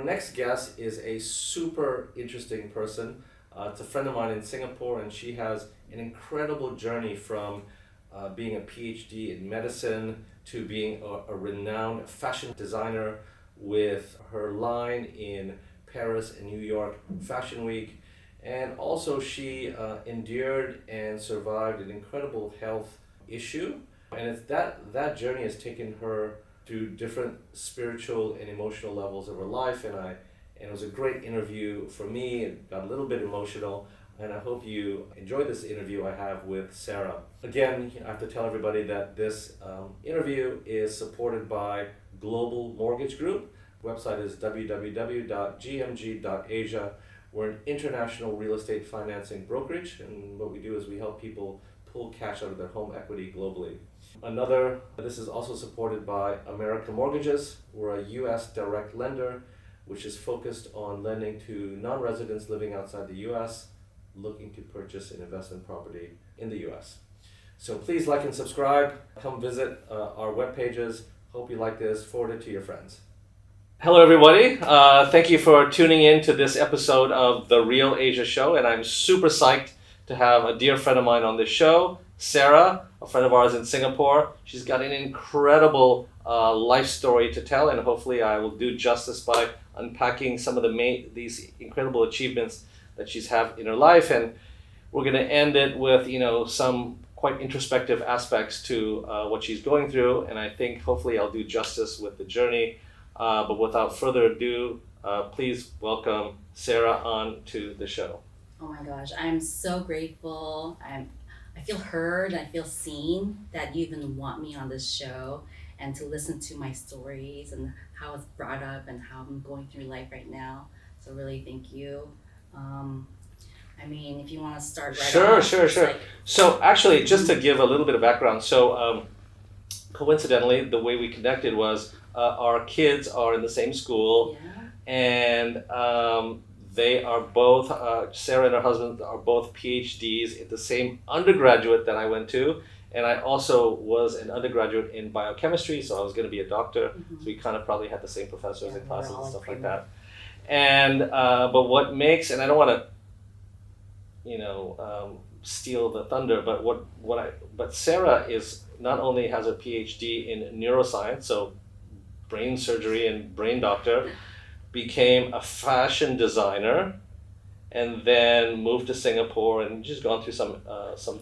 Our next guest is a super interesting person. It's a friend of mine in Singapore, and she has an incredible journey from being a PhD in medicine to being a renowned fashion designer with her line in Paris and New York Fashion Week. And also, she endured and survived an incredible health issue. And it's that journey has taken her through different spiritual and emotional levels of her life. And it was a great interview for me. It got a little bit emotional. And I hope you enjoyed this interview I have with Sarah. Again, I have to tell everybody that this interview is supported by Global Mortgage Group. The website is www.gmg.asia. We're an international real estate financing brokerage, and what we do is we help people pull cash out of their home equity globally. This is also supported by American Mortgages. We're a U.S. direct lender, which is focused on lending to non-residents living outside the U.S. looking to purchase an investment property in the U.S. So please like and subscribe. Come visit our web pages. Hope you like this. Forward it to your friends. Hello, everybody. Thank you for tuning in to this episode of The Real Asia Show. And I'm super psyched to have a dear friend of mine on this show, Sarah, a friend of ours in Singapore. She's got an incredible life story to tell, and hopefully I will do justice by unpacking some of these incredible achievements that she's had in her life. And we're going to end it with, some quite introspective aspects to what she's going through. And I think hopefully I'll do justice with the journey. But without further ado, please welcome Sarah on to the show. Oh my gosh, I'm so grateful. I feel heard, I feel seen that you even want me on this show and to listen to my stories and how it's brought up and how I'm going through life right now. So really thank you. If you want to start right off. Sure. So actually, just to give a little bit of background, coincidentally, the way we connected was our kids are in the same school, and they are both, Sarah and her husband are both PhDs at the same undergraduate that I went to, and I also was an undergraduate in biochemistry, so I was going to be a doctor, so we kind of probably had the same professors and classes and stuff like that. And, but what makes, and I don't want to, steal the thunder, but Sarah is not only has a PhD in neuroscience, so brain surgery and brain doctor, became a fashion designer, and then moved to Singapore and just gone through some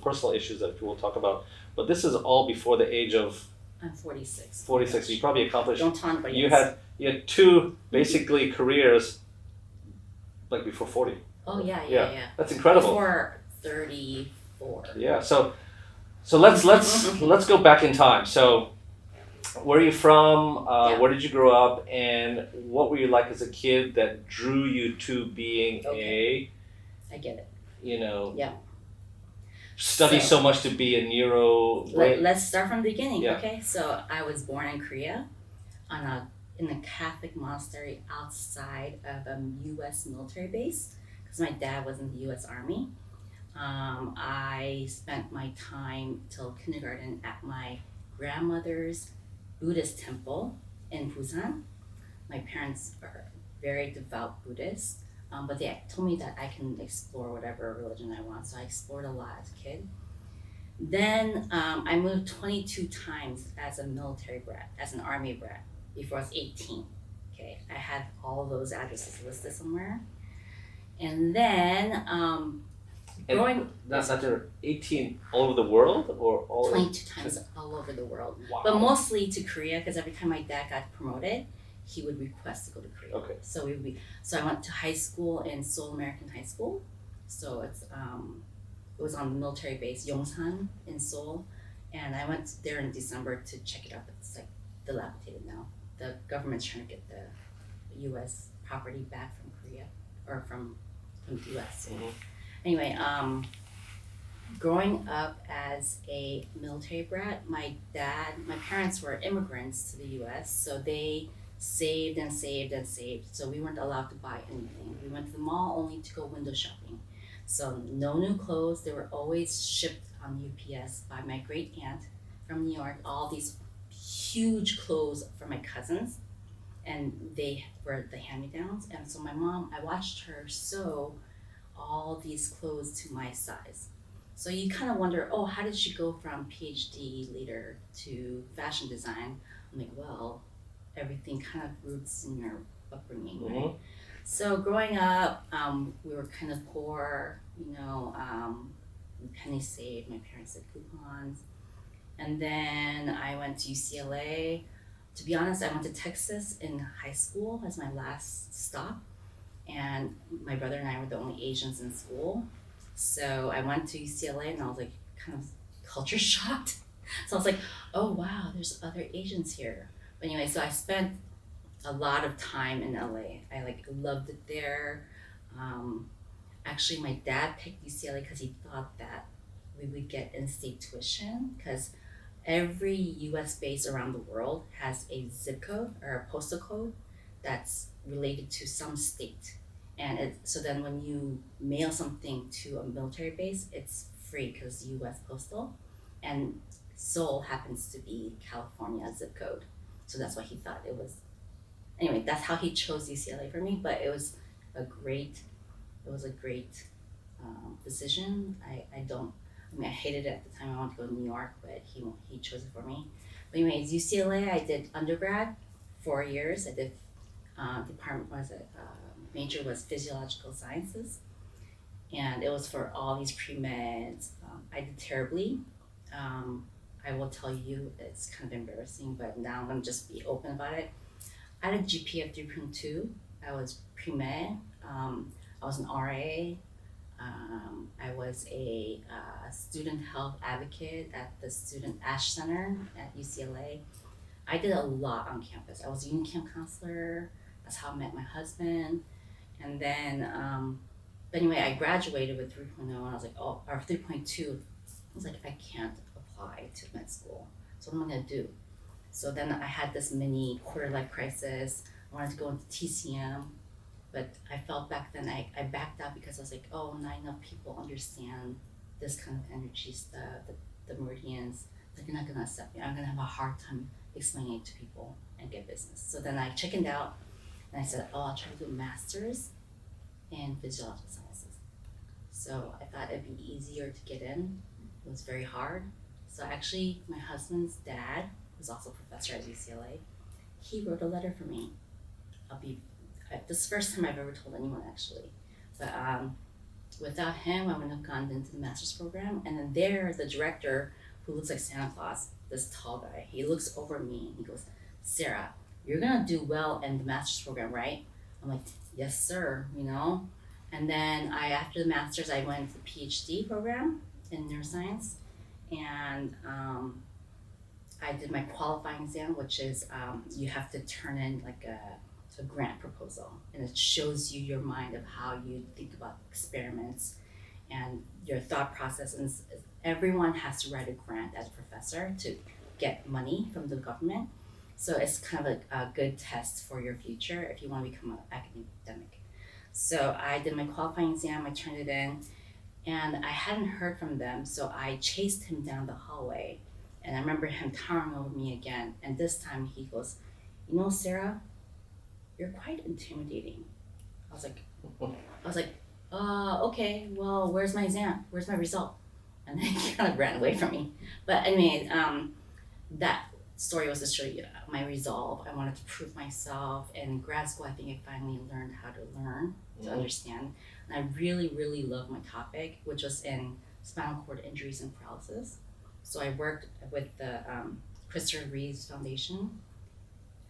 personal issues that we'll talk about. But this is all before the age of. I'm 46. 46. You probably accomplished. Don't taunt me. You had two basically careers, like before 40. Oh yeah. That's incredible. Before 34. Yeah. So let's go back in time. So, where are you from? Where did you grow up? And what were you like as a kid that drew you to being I get it. Study so much to be a neuro. Let's start from the beginning. Yeah. Okay. So I was born in Korea, in a Catholic monastery outside of a U.S. military base, because my dad was in the U.S. Army. I spent my time till kindergarten at my grandmother's Buddhist temple in Busan. My parents are very devout Buddhists, but they told me that I can explore whatever religion I want, so I explored a lot as a kid. Then I moved 22 times as a military brat, as an army brat, before I was 18. Okay, I had all those addresses listed somewhere. And then That's after 18 all over the world, or all 22 times all over the world. Wow. But mostly to Korea, because every time my dad got promoted, he would request to go to Korea. Okay. So I went to high school in Seoul American High School. So it was on the military base Yongsan in Seoul, and I went there in December to check it out. It's like dilapidated now. The government's trying to get the U.S. property back from Korea, or from the U.S. Anyway, growing up as a military brat, my parents were immigrants to the U.S., so they saved and saved and saved. So we weren't allowed to buy anything. We went to the mall only to go window shopping. So no new clothes. They were always shipped on UPS by my great aunt from New York. All these huge clothes for my cousins. and they were the hand-me-downs. And so my mom, I watched her sew all these clothes to my size. So you kind of wonder, oh, how did she go from PhD leader to fashion design? I'm like, well, everything kind of roots in your upbringing, right? So growing up, we were kind of poor, penny saved. My parents did coupons, and then I went to UCLA. To be honest, I went to Texas in high school as my last stop, and my brother and I were the only Asians in school. So I went to UCLA, and I was like kind of culture shocked. So I was like, oh wow, there's other Asians here. But anyway, so I spent a lot of time in LA. I like loved it there. Actually, my dad picked UCLA because he thought that we would get in-state tuition because every U.S. base around the world has a zip code or a postal code that's related to some state. And so then when you mail something to a military base, it's free because U.S. postal. And Seoul happens to be California zip code. So that's why he thought it was. Anyway, that's how he chose UCLA for me. But a great, it was a great decision. I hated it at the time. I wanted to go to New York, but he chose it for me. But anyways, UCLA, I did undergrad, 4 years. I did major was physiological sciences, and it was for all these pre-meds. I did terribly. I will tell you, it's kind of embarrassing, but now I'm gonna just be open about it. I had a GPA of 3.2. I was pre-med. I was an RA. I was a student health advocate at the Student Ash Center at UCLA. I did a lot on campus. I was a unicamp counselor. That's how I met my husband. And then, but anyway, I graduated with 3.0, and I was like, oh, or 3.2. I was like, I can't apply to med school. So what am I gonna do? So then I had this mini quarter-life crisis. I wanted to go into TCM, but I felt back then I backed out because I was like, oh, not enough people understand this kind of energy stuff, the meridians. They're not gonna accept me. I'm gonna have a hard time explaining it to people and get business. So then I chickened out, and I said, oh, I'll try to do a master's in physiological sciences. So I thought it'd be easier to get in. It was very hard. So actually, my husband's dad was also a professor at UCLA. He wrote a letter for me. This is the first time I've ever told anyone actually. But without him, I wouldn't have gone into the master's program. And then there, the director, who looks like Santa Claus, this tall guy, he looks over at me and he goes, Sarah, you're gonna do well in the master's program, right? I'm like, yes, sir, And then after the master's, I went to the PhD program in neuroscience. And I did my qualifying exam, which is you have to turn in like a grant proposal, and it shows you your mind of how you think about experiments and your thought process. And everyone has to write a grant as a professor to get money from the government. So it's kind of a good test for your future if you want to become an academic. So I did my qualifying exam, I turned it in, and I hadn't heard from them, so I chased him down the hallway. And I remember him towering over me again, and this time he goes, Sarah, you're quite intimidating. I was like, okay, well, where's my exam? Where's my result? And then he kind of ran away from me. But anyway, that story was to show you my resolve. I wanted to prove myself. And in grad school, I think I finally learned how to learn, to understand. And I really, really loved my topic, which was in spinal cord injuries and paralysis. So I worked with the Christopher Reeves Foundation.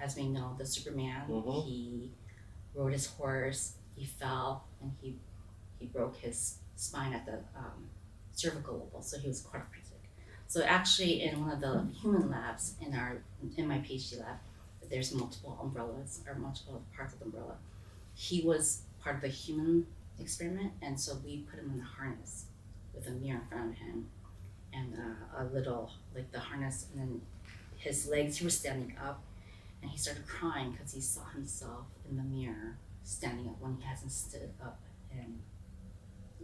As we know, the Superman, he rode his horse, he fell, and he broke his spine at the cervical level, so he was quadriplegic. So actually, in one of the human labs in my PhD lab, there's multiple umbrellas or multiple parts of the umbrella. He was part of the human experiment, and so we put him in a harness with a mirror in front of him and a little, like the harness, and then his legs, he was standing up, and he started crying because he saw himself in the mirror standing up when he hasn't stood up in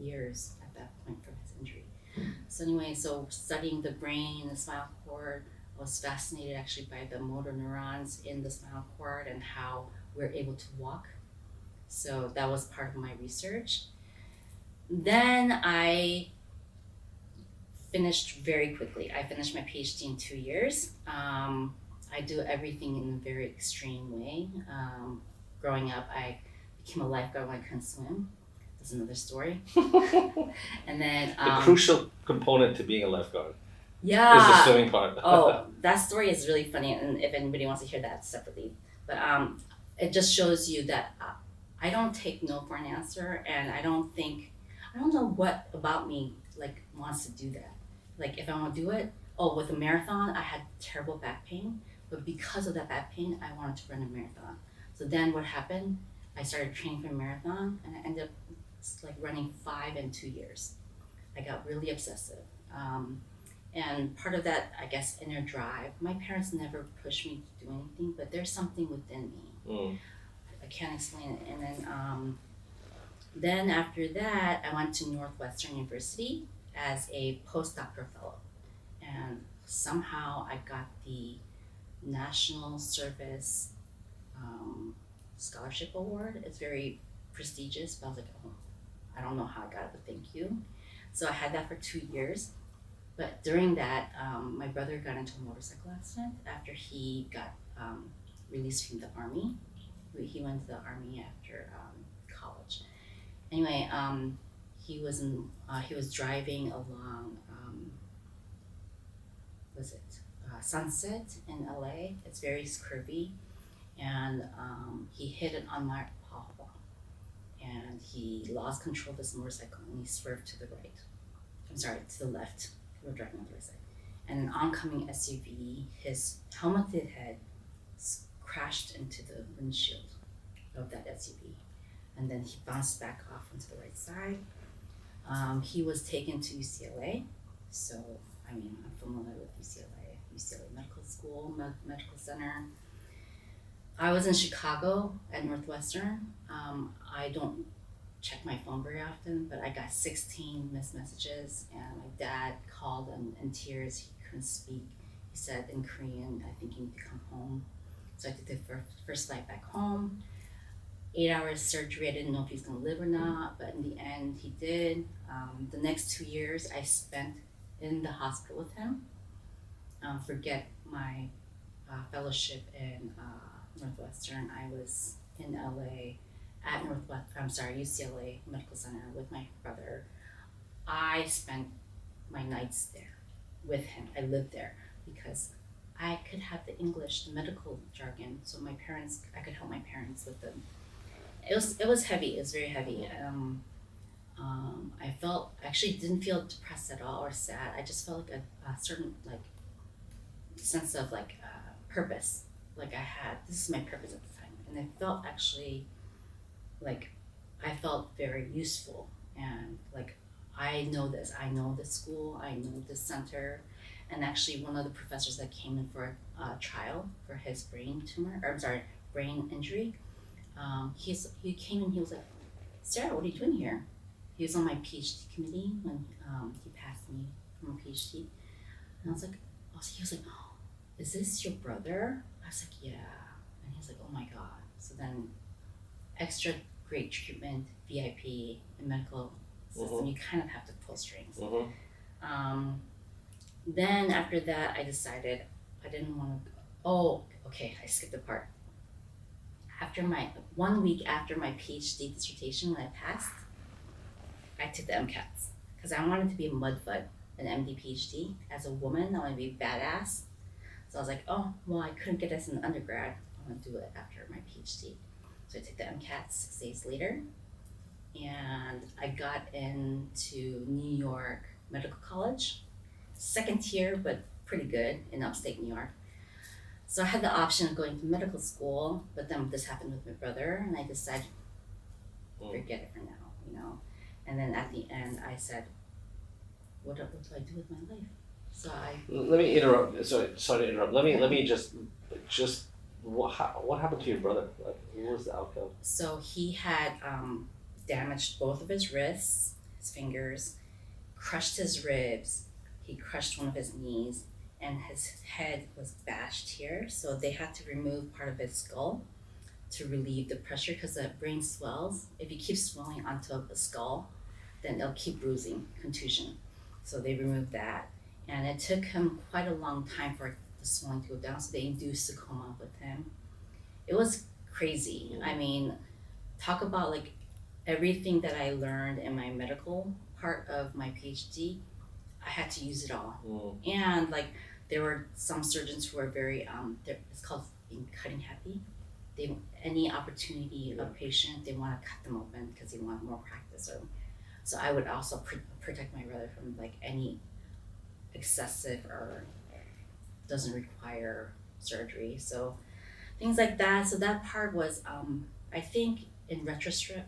years at that point from his injury. So anyway, so studying the brain, the spinal cord, I was fascinated actually by the motor neurons in the spinal cord and how we're able to walk. So that was part of my research. Then I finished very quickly. I finished my PhD in 2 years. I do everything in a very extreme way. Growing up, I became a lifeguard when I couldn't swim. That's another story. And then The crucial component to being a lifeguard is the yeah. swimming part. Oh, that story is really funny, and if anybody wants to hear that separately, but it just shows you that I don't take no for an answer, and I don't know what about me like wants to do that. Like if I want to do it, oh, with a marathon, I had terrible back pain, but because of that back pain, I wanted to run a marathon. So then what happened? I started training for a marathon, and I ended up like running 5 in 2 years. I got really obsessive. And part of that, I guess, inner drive. My parents never pushed me to do anything, but there's something within me. I can't explain it. And then after that, I went to Northwestern University as a postdoctoral fellow, and somehow I got the National Service Scholarship Award. It's very prestigious, but I was like, oh, I don't know how I got it, but thank you. So I had that for 2 years. But during that, my brother got into a motorcycle accident after he got released from the army. He went to the army after college. Anyway, he was driving along, Sunset in LA. It's very curvy, and he hit an unmarked pothole, and he lost control of his motorcycle and he swerved to the right. I'm sorry, to the left. We were driving on the right side, and an oncoming SUV, his helmeted head crashed into the windshield of that SUV, and then he bounced back off onto the right side. He was taken to UCLA, so I mean I'm familiar with UCLA Medical School, Medical Center. I was in Chicago at Northwestern. I don't check my phone very often, but I got 16 missed messages, and my dad called in tears. He couldn't speak. He said in Korean, I think you need to come home. So I took the first flight back home. 8 hours surgery. I didn't know if he's gonna live or not, but in the end he did. The next 2 years I spent in the hospital with him. Forget my fellowship in Northwestern. I was in LA at UCLA Medical Center with my brother. I spent my nights there with him. I lived there because I could have the English, the medical jargon, so I could help my parents with them. It was heavy. It was very heavy. Actually didn't feel depressed at all or sad. I just felt like a certain like sense of like purpose. Like this is my purpose at the time, and I felt actually like I felt very useful, and like I know this school, I know this center. And actually one of the professors that came in for a trial for his brain injury, he came in, he was like, Sarah, what are you doing here? He was on my PhD committee when he passed me from a PhD. And he was like, oh, is this your brother? I was like, yeah. And he's like, oh my God. So then extra great treatment, VIP, and medical system, you kind of have to pull strings. Then after that, I decided I didn't want to. Oh, okay, I skipped a part. 1 week after my PhD dissertation, when I passed, I took the MCATs because I wanted to be a mudbud, an MD PhD. As a woman, I want to be badass. So I was like, oh, well, I couldn't get this in undergrad. I want to do it after my PhD. So I took the MCAT 6 days later, and I got into New York Medical College, second tier, but pretty good in upstate New York. So I had the option of going to medical school, but then this happened with my brother, and I decided, forget it for now, And then at the end, I said, what do I do with my life? So Let me interrupt. Sorry to interrupt. Let me just what happened to your brother? Like, what was the outcome? So he had damaged both of his wrists, his fingers, crushed his ribs. He crushed one of his knees, and his head was bashed here, so they had to remove part of his skull to relieve the pressure because the brain swells. If you keep swelling onto the skull, then it'll keep bruising, contusion. So they removed that, and it took him quite a long time for the swelling to go down. So they induced a coma with him. It was crazy. I mean, talk about like everything that I learned in my medical part of my PhD. I had to use it all, and like there were some surgeons who were very it's called being cutting happy. They any opportunity a patient they want to cut them open because they want more practice. Or so I would also protect my brother from like any excessive or doesn't require surgery. So things like that. So that part was I think in retrospect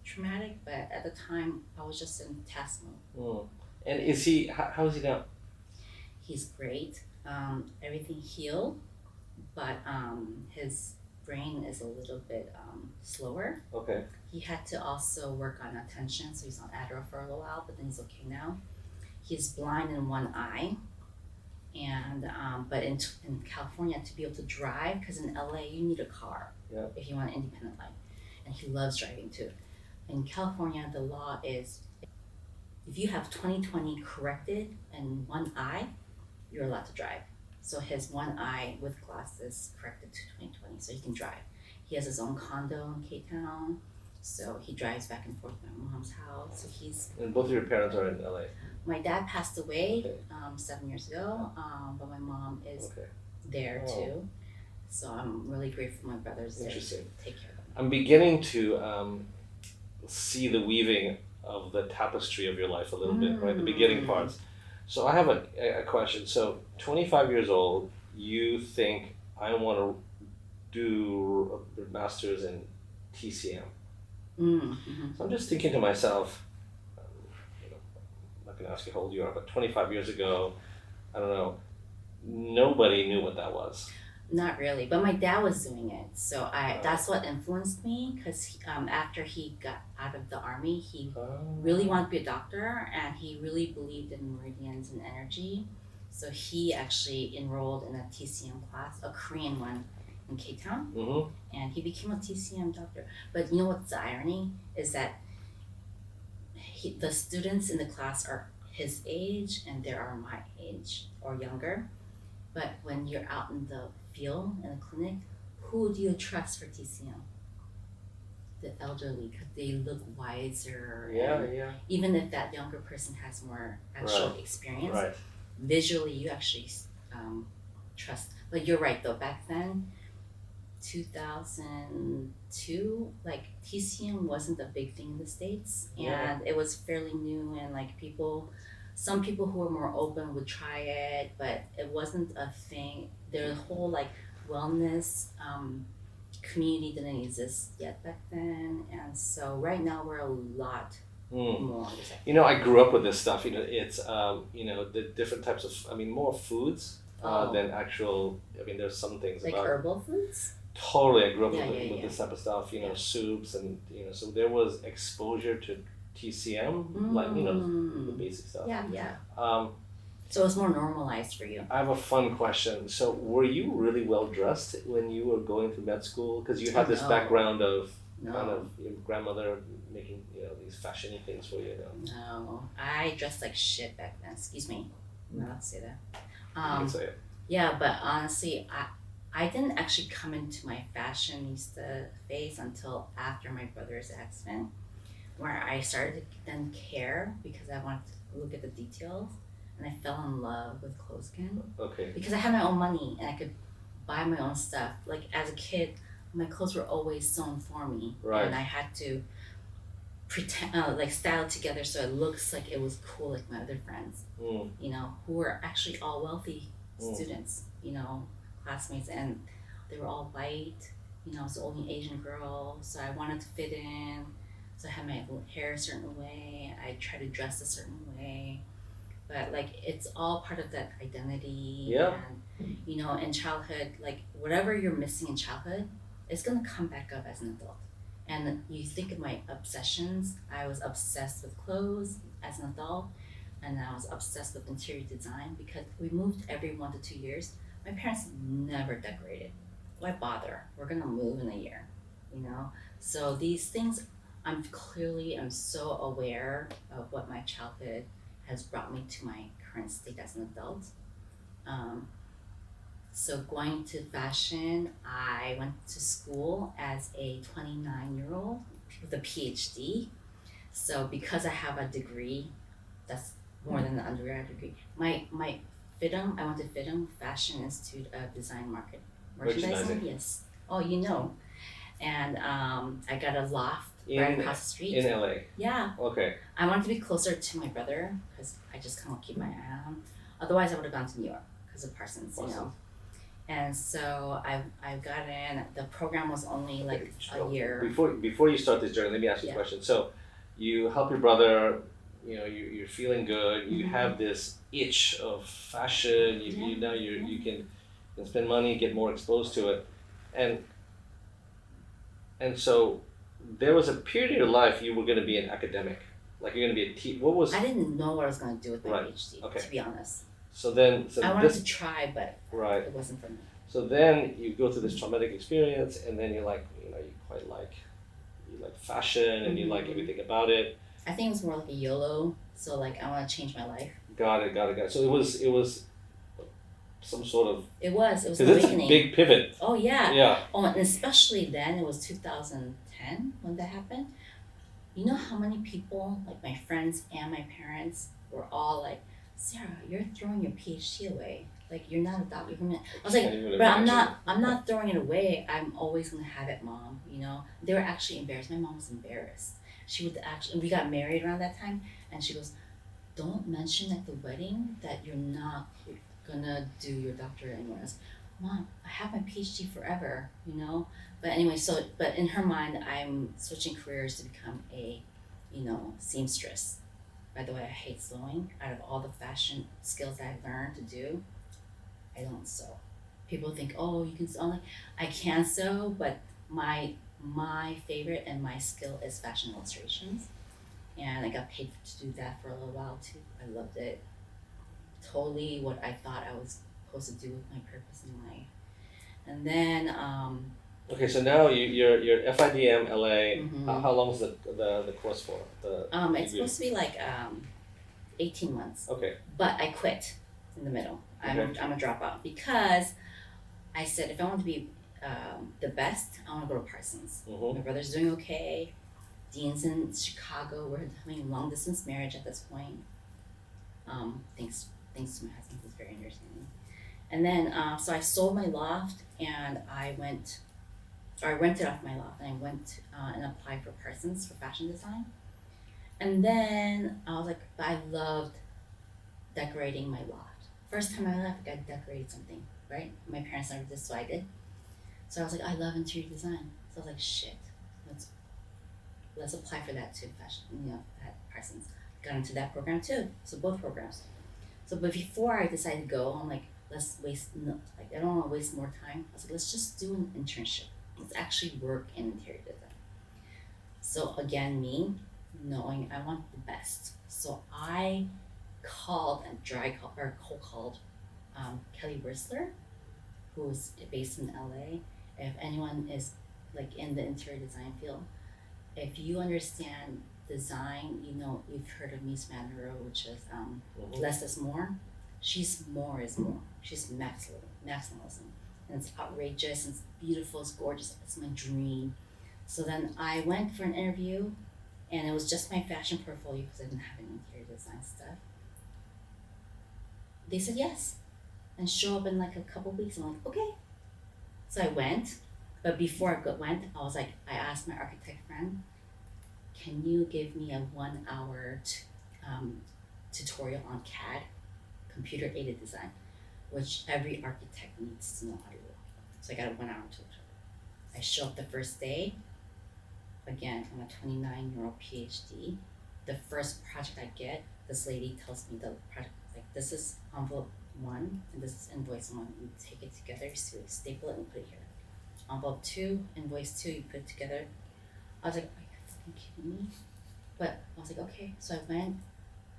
traumatic, but at the time I was just in task mode. And is he? How is he now? He's great. Everything healed, but his brain is a little bit slower. Okay. He had to also work on attention, so he's on Adderall for a little while, but then he's okay now. He's blind in one eye, and but in California to be able to drive, because in LA you need a car if you want an independent life, and he loves driving too. In California, the law is if you have 20/20 corrected in one eye, you're allowed to drive. So his one eye with glasses corrected to 20/20, so he can drive. He has his own condo in K-Town, so he drives back and forth to my mom's house. So he's. And both of your parents are in LA. My dad passed away 7 years ago, but my mom is there too. So I'm really grateful my brother's there to take care of them. I'm beginning to see the weaving of the tapestry of your life a little bit, right? The beginning parts. So I have a question. So 25 years old, you think I want to do a master's in TCM. So I'm just thinking to myself, I'm not going to ask you how old you are, but 25 years ago, I don't know, nobody knew what that was. Not really, but my dad was doing it, so that's what influenced me. Because after he got out of the army, he really wanted to be a doctor, and he really believed in meridians and energy. So he actually enrolled in a TCM class, a Korean one, in K-Town, and he became a TCM doctor. But you know what's the irony is that the students in the class are his age, and they are my age or younger. But when you're out in the field, in a clinic, who do you trust for TCM? The elderly, because they look wiser. Yeah. Even if that younger person has more actual experience, visually you actually trust. But you're right though, back then, 2002, like TCM wasn't a big thing in the States, and it was fairly new, and like some people who were more open would try it, but it wasn't a thing. The whole like wellness community didn't exist yet back then, and so right now we're a lot more. I grew up with this stuff. It's the different types of. More foods than actual. There's some things like about herbal foods. Totally, I grew up with this type of stuff. Soups and so there was exposure to TCM, like the basic stuff. So it's more normalized for you. I have a fun question. So were you really well dressed when you were going to med school? Because you had this background of kind of your grandmother making these fashiony things for you. No, I dressed like shit back then. Excuse me, I'm not allowed to say that. You can say it. Yeah, but honestly, I didn't actually come into my fashionista phase until after my brother's accident, where I started to then care because I wanted to look at the details, and I fell in love with clotheskin. Okay. Because I had my own money and I could buy my own stuff. Like as a kid, my clothes were always sewn for me, and I had to pretend style it together so it looks like it was cool, like my other friends, who were actually all wealthy students, classmates, and they were all white. I was the only Asian girl, so I wanted to fit in. So I had my hair a certain way. I tried to dress a certain way, but it's all part of that identity. Yeah. And in childhood, whatever you're missing in childhood, it's gonna come back up as an adult. And you think of my obsessions. I was obsessed with clothes as an adult. and I was obsessed with interior design because we moved every 1 to 2 years. My parents never decorated. Why bother? We're gonna move in a year, you know? So these things, I'm so aware of what my childhood has brought me to my current state as an adult. Um, so going to fashion, I went to school as a 29-year-old with a PhD. So because I have a degree, that's more than the undergrad degree. My FIDM, I went to FIDM, Fashion Institute of Design Merchandising. Yes. Oh, you know. And I got a loft right across the street. In LA? Yeah. Okay. I wanted to be closer to my brother because I just can't keep my eye on him. Otherwise, I would have gone to New York because of Parsons, you know. And so I got in. The program was only like a year. Before you start this journey, let me ask you a question. So, you help your brother. You know, you're feeling good. You have this itch of fashion. You know you can spend money, get more exposed to it, and so there was a period in your life you were going to be an academic, like you're going to be a teacher. What was? I didn't know what I was going to do with my PhD. Okay. To be honest. So I wanted to try, but it wasn't for me. So then you go through this traumatic experience, and then you're like, you quite like, you like fashion, and you like everything about it. I think it was more like a YOLO. So like, I want to change my life. Got it. So it was some sort of. It was an awakening. It's a big pivot. Oh yeah. Yeah. Oh, and especially then, it was 2010 when that happened. You know how many people, like my friends and my parents, were all like, Sarah, you're throwing your PhD away. Like, you're not a doctor. I was like, but I'm not throwing it away. I'm always gonna have it, Mom. You know, they were actually embarrassed. My mom was embarrassed. She would actually. We got married around that time, and she goes, "Don't mention at the wedding that you're not gonna do your doctorate anymore." I was, Mom, I have my PhD forever. You know. But anyway, but in her mind, I'm switching careers to become a, seamstress. By the way, I hate sewing. Out of all the fashion skills I've learned to do, I don't sew. People think, oh, you can sew. I can sew, but my favorite and my skill is fashion illustrations. And I got paid to do that for a little while too. I loved it. Totally what I thought I was supposed to do with my purpose in life. And then okay, so now you're FIDM LA. How long is the course for? It's supposed to be like 18 months. Okay. But I quit in the middle. I'm a dropout because I said if I want to be the best, I want to go to Parsons. My brother's doing okay. Dean's in Chicago. We're having a long distance marriage at this point. Thanks to my husband, who's very understanding. And then so I sold my loft and I rented off my loft and I went and applied for Parsons for fashion design. And then I was like, I loved decorating my loft. First time I left, I decorated something, right? My parents never did, so I did. So I was like, I love interior design. So I was like, shit, let's apply for that too, fashion, at Parsons. Got into that program too, so both programs. So, but before I decided to go, I'm like, I don't want to waste more time. I was like, let's just do an internship. Let's actually work in interior design. So again, me knowing I want the best. So I cold called Kelly Whistler, who's based in LA. If anyone is like in the interior design field, if you understand design, you've heard of Mies van der Rohe, which is less is more. She's more is more. She's maximalism. And it's outrageous, and it's beautiful, it's gorgeous, it's my dream. So then I went for an interview, and it was just my fashion portfolio because I didn't have any interior design stuff. They said yes, and show up in like a couple weeks. I'm like, okay. So I went, but before I went, I asked my architect friend, can you give me a 1 hour tutorial on CAD, computer aided design, which every architect needs to know how to do. So I got a 1 hour tutorial. I show up the first day. Again, I'm a 29-year-old PhD. The first project I get, this lady tells me the project, like, this is envelope 1 and this is invoice 1. You take it together, you staple it and put it here. Envelope 2, invoice 2, you put it together. I was like, are you fucking kidding me? But I was like, okay. So I went,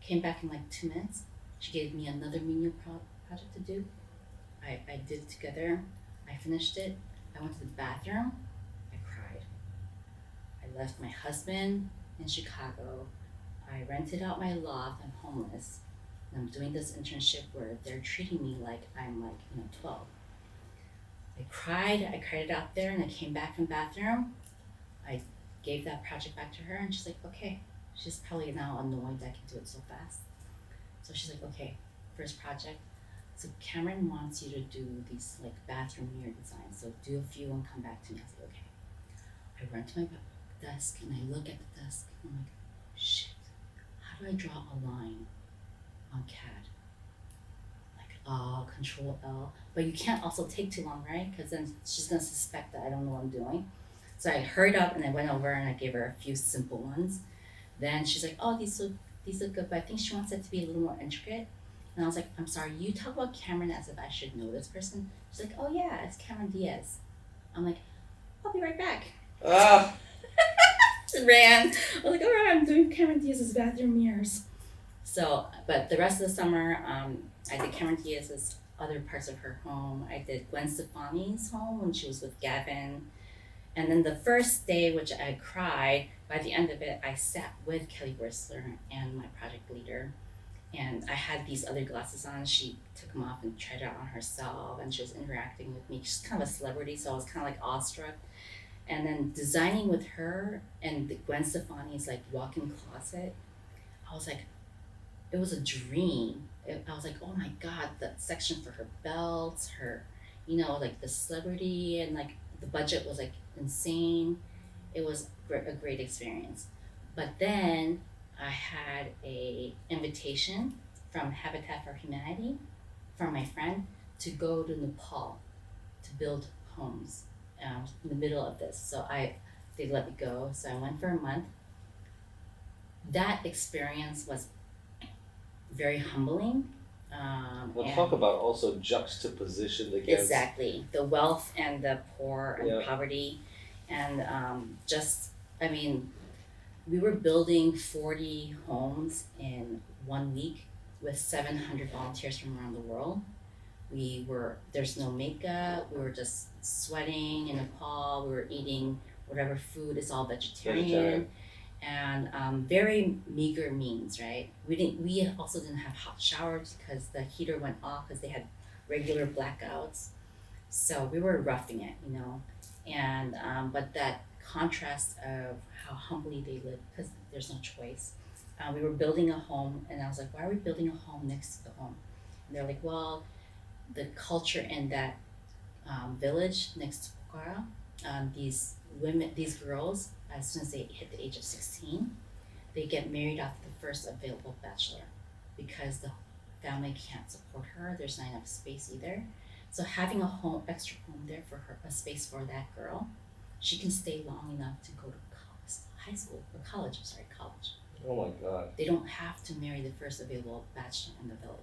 Came back in like 2 minutes. She gave me another menial project to do. I did it together. I finished it. I went to the bathroom. I cried. I left my husband in Chicago. I rented out my loft. I'm homeless. And I'm doing this internship where they're treating me like I'm 12. I cried it out there, and I came back from the bathroom. I gave that project back to her, and she's like, okay. She's probably now annoyed that I can do it so fast. So she's like, okay, first project. So Cameron wants you to do these like bathroom mirror designs. So do a few and come back to me. I was like, okay. I run to my desk and I look at the desk and I'm like, shit, how do I draw a line on CAD? Like, Control L. But you can't also take too long, right? Because then she's gonna suspect that I don't know what I'm doing. So I hurried up and I went over and I gave her a few simple ones. Then she's like, oh, these look good, but I think she wants it to be a little more intricate. And I was like, I'm sorry, you talk about Cameron as if I should know this person. She's like, oh yeah, it's Cameron Diaz. I'm like, I'll be right back. Ran. I was like, all right, I'm doing Cameron Diaz's bathroom mirrors. So, but the rest of the summer, I did Cameron Diaz's other parts of her home. I did Gwen Stefani's home when she was with Gavin. And then the first day, which I cried, by the end of it, I sat with Kelly Whistler and my project leader. And I had these other glasses on. She took them off and tried it out on herself, and she was interacting with me. She's kind of a celebrity, so I was kind of like awestruck. And then designing with her and Gwen Stefani's like walk-in closet, I was like, it was a dream. I was like, oh my God, the section for her belts, her, like the celebrity, and like the budget was like insane. It was a great experience. But then I had a invitation from Habitat for Humanity, from my friend, to go to Nepal to build homes in the middle of this. So they let me go. So I went for a month. That experience was very humbling. We'll talk about also juxtaposition against exactly the wealth and the poor and poverty, and we were building 40 homes in 1 week with 700 volunteers from around the world. There's no makeup, we were just sweating in Nepal, we were eating whatever food is all vegetarian. And very meager means, right? We also didn't have hot showers because the heater went off because they had regular blackouts. So we were roughing it, and but that contrast of how humbly they live, because there's no choice. We were building a home, and I was like, why are we building a home next to the home? And they're like, well, the culture in that village next to Pokhara, these girls, as soon as they hit the age of 16, they get married off the first available bachelor because the family can't support her. There's not enough space either. So having extra home there for her, a space for that girl, she can stay long enough to go to college. Oh my God. They don't have to marry the first available bachelor in the village.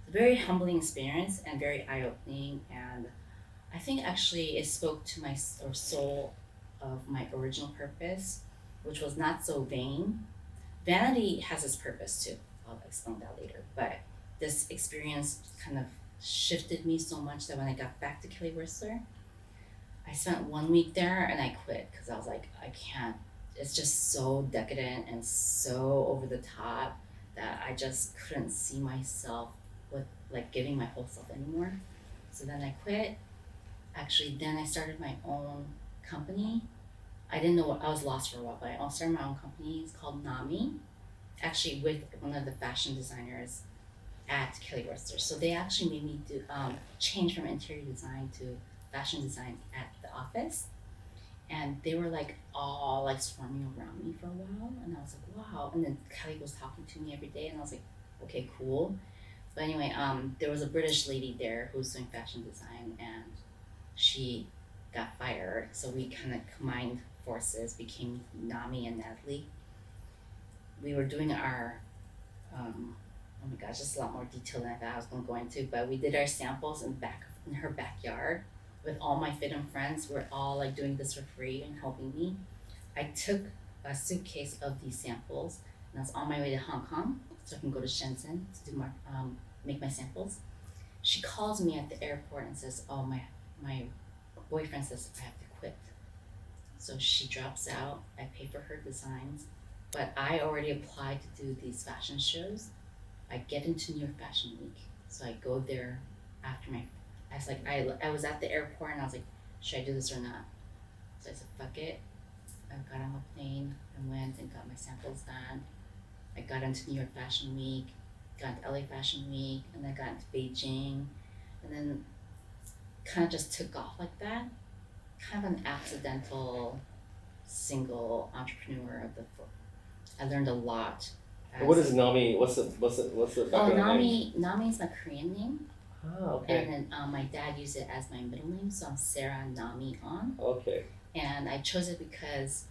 It's a very humbling experience and very eye-opening, and I think actually it spoke to my soul of my original purpose, which was not so vain. Vanity has its purpose too. I'll explain that later. But this experience kind of shifted me so much that when I got back to Kelly Whistler, I spent 1 week there and I quit because I was like, I can't. It's just so decadent and so over the top that I just couldn't see myself with like giving my whole self anymore. So then I quit. Actually, then I started my own company. I didn't know I was lost for a while, but I started my own company. It's called NAMI, actually with one of the fashion designers at Kelly Whistler. So they actually made me do change from interior design to fashion design at the office. And they were like all like swarming around me for a while. And I was like, wow. And then Kelly was talking to me every day and I was like, okay, cool. But anyway, there was a British lady there who was doing fashion design and she got fired. So we kind of combined forces, became Nami and Natalie. We were doing our, oh my gosh, just a lot more detail than I thought I was going to go into, but we did our samples in her backyard with all my fit and friends. We're all like doing this for free and helping me. I took a suitcase of these samples and I was on my way to Hong Kong so I can go to Shenzhen to do make my samples. She calls me at the airport and says, "Oh, my boyfriend says I have to quit." So she drops out. I pay for her designs, but I already applied to do these fashion shows. I get into New York Fashion Week, so I go there after my. I was like, I was at the airport and I was like, should I do this or not? So I said, fuck it. I got on a plane and went and got my samples done. I got into New York Fashion Week, got into LA Fashion Week, and then got into Beijing, and then kind of just took off like that. Kind of an accidental single entrepreneur of the. I learned a lot. What is Nami? What's the background name? Nami is my Korean name. Ah, okay. And then my dad used it as my middle name, so I'm Sarah Nami On. Okay. And I chose it because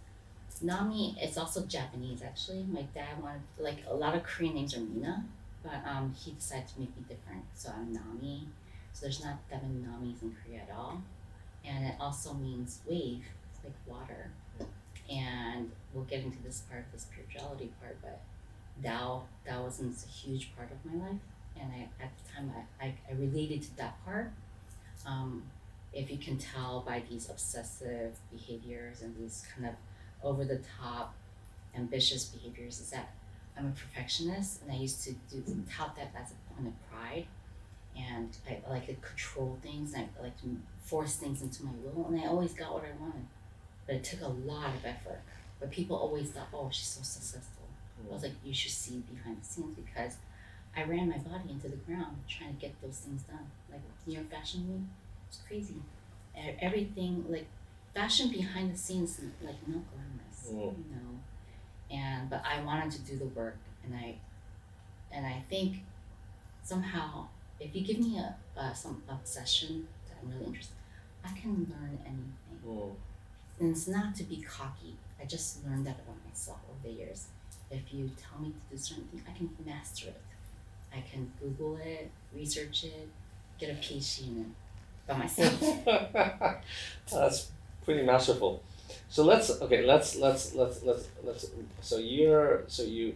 Nami, it's also Japanese actually. My dad wanted, like a lot of Korean names are Mina, but he decided to make me different, so I'm Nami. So there's not that many Namis in Korea at all. And it also means wave, like water. And we'll get into this part, the spirituality part, but Taoism is a huge part of my life. And at the time, I related to that part. If you can tell by these obsessive behaviors and these kind of over the top, ambitious behaviors, is that I'm a perfectionist and I used to tout that as a point of pride. And I like to control things and I like to force things into my will. And I always got what I wanted. But it took a lot of effort. But people always thought, oh, she's so successful. I was like, you should see behind the scenes because I ran my body into the ground trying to get those things done. Like New York Fashion Week, it's crazy. Everything, like fashion behind the scenes, like not glamorous, you know. But I wanted to do the work, and I think somehow if you give me some obsession that I'm really interested, I can learn anything. And it's not to be cocky. I just learned that about myself over the years. If you tell me to do certain things, I can master it. I can Google it, research it, get a PhD in it by myself. That's pretty masterful. So let's so you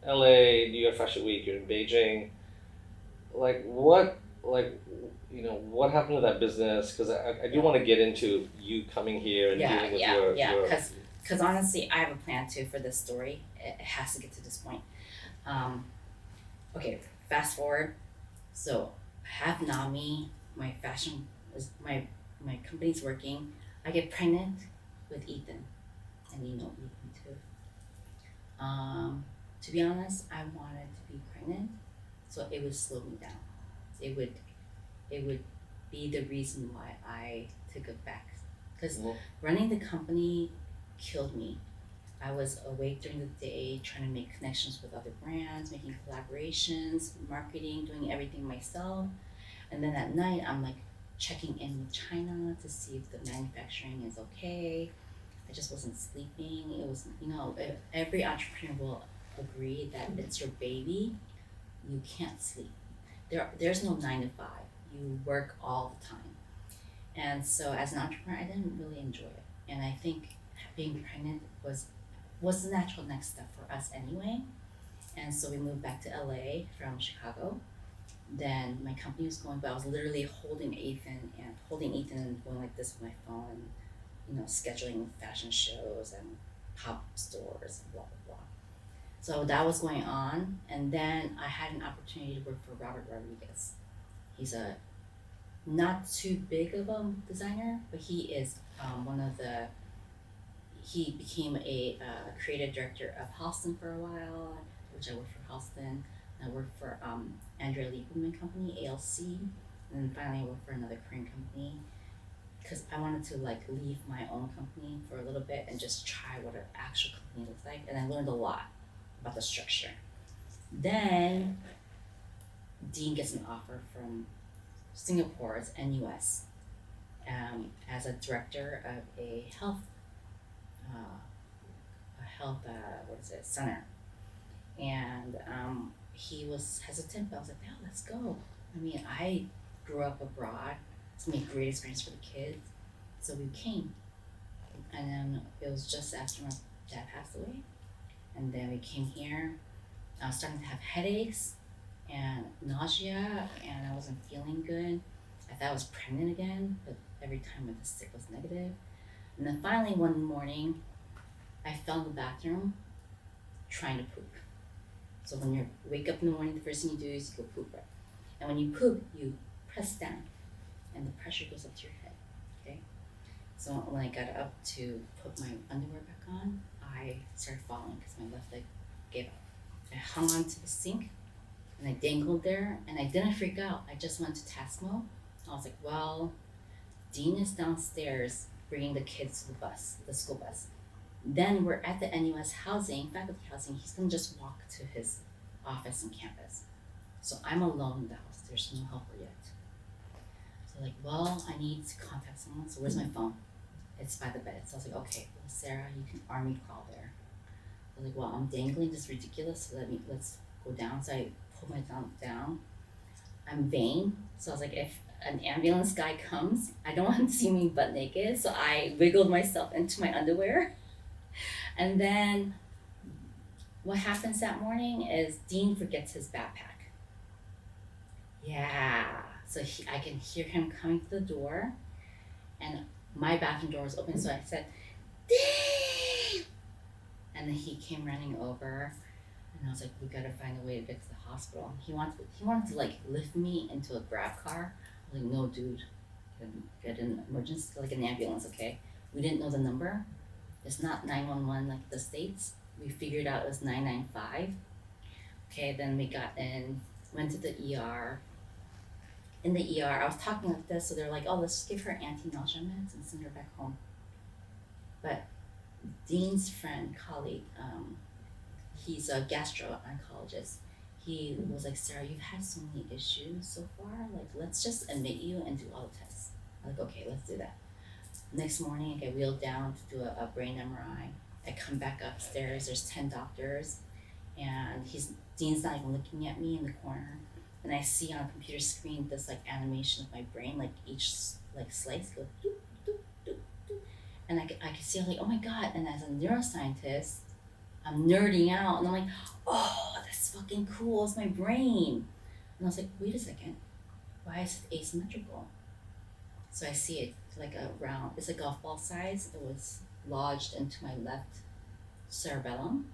LA, New York Fashion Week, you're in Beijing. What happened to that business? Because I do want to get into you coming here and dealing with your because honestly, I have a plan too for this story. It has to get to this point. Okay, fast forward. So I have Nami, my fashion is my company's working. I get pregnant with Ethan, and you know Ethan too. To be honest, I wanted to be pregnant, so it would slow me down. It would be the reason why I took it back, because running the company killed me. I was awake during the day trying to make connections with other brands, making collaborations, marketing, doing everything myself. And then at night, I'm like checking in with China to see if the manufacturing is okay. I just wasn't sleeping. It was, every entrepreneur will agree that it's your baby. You can't sleep. There's no 9 to 5. You work all the time. And so as an entrepreneur, I didn't really enjoy it. And I think being pregnant was the natural next step for us anyway. And so we moved back to LA from Chicago. Then my company was going, but I was literally holding Ethan and going like this with my phone and, scheduling fashion shows and pop stores and blah, blah, blah. So that was going on. And then I had an opportunity to work for Robert Rodriguez. He's a not too big of a designer, but he is he became a creative director of Halston for a while, which I worked for Halston. I worked for Andrea Lieberman company, ALC, and then finally I worked for another Korean company because I wanted to leave my own company for a little bit and just try what an actual company looks like, and I learned a lot about the structure. Then Dean gets an offer from Singapore's NUS as a director of a health center, and he was hesitant, but I was like, "No, let's go." I mean, I grew up abroad. It's gonna be a great experience for the kids, so we came, and then it was just after my dad passed away, And then we came here. I was starting to have headaches and nausea, and I wasn't feeling good. I thought I was pregnant again, but every time the sick was negative. And then finally one morning, I fell in the bathroom trying to poop. So when you wake up in the morning, the first thing you do is you go poop, right? And when you poop, you press down, and the pressure goes up to your head, okay? So when I got up to put my underwear back on, I started falling because my left leg gave up. I hung onto the sink, and I dangled there, and I didn't freak out. I just went to task mode. I was like, well, Dean is downstairs bringing the kids to the school bus. Then we're at the NUS housing, faculty housing. He's gonna just walk to his office and campus. So I'm alone in the house. There's no helper yet. So like, well, I need to contact someone. So where's my phone? It's by the bed. So I was like, okay, well, Sarah, you can army crawl there. I was like, well, I'm dangling. This is ridiculous. So let's go down. So I pull my thumb down. I'm vain. So I was like, if an ambulance guy comes, I don't want him to see me butt naked. So I wiggled myself into my underwear. And then what happens that morning is Dean forgets his backpack. Yeah. So I can hear him coming to the door, and my bathroom door was open. So I said, Dean! And then he came running over, and I was like, we gotta find a way to get to the hospital. He wanted to like lift me into a grab car. I was like, no, dude, get an emergency, like an ambulance, okay? We didn't know the number. It's not 911 like the States. We figured out it was 995. Okay, then we got in, went to the ER. In the ER, I was talking like this, so they're like, oh, let's just give her anti-nausea meds and send her back home. But Dean's friend, colleague, he's a gastro-oncologist. He was like, Sarah, you've had so many issues so far. Like, let's just admit you and do all the tests. I'm like, okay, let's do that. Next morning, I get wheeled down to do a brain MRI. I come back upstairs, there's 10 doctors, and Dean's not even looking at me in the corner. And I see on a computer screen this like animation of my brain, like each like slice goes doop, doop, doop, doop. And I can see, I'm like, oh my God. And as a neuroscientist, I'm nerding out, and I'm like, oh, that's fucking cool, it's my brain. And I was like, wait a second, why is it asymmetrical? So I see it like a round, it's a golf ball size. It was lodged into my left cerebellum,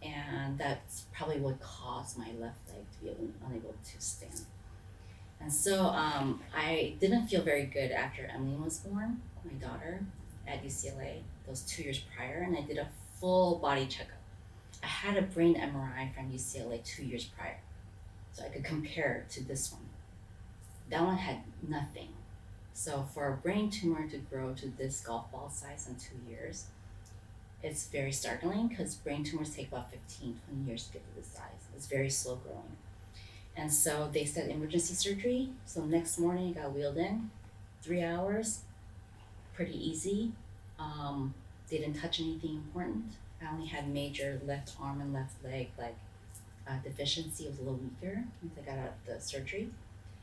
and that's probably what caused my left leg to be unable to stand. And so I didn't feel very good after Emily was born, my daughter, at UCLA, those 2 years prior, and I did a full body checkup. I had a brain MRI from UCLA 2 years prior, so I could compare it to this one. That one had nothing. So for a brain tumor to grow to this golf ball size in 2 years, it's very startling because brain tumors take about 15, 20 years to get to this size. It's very slow growing. And so they said emergency surgery. So next morning I got wheeled in, 3 hours, pretty easy. They didn't touch anything important. I only had major left arm and left leg deficiency. It was a little weaker once I got out of the surgery.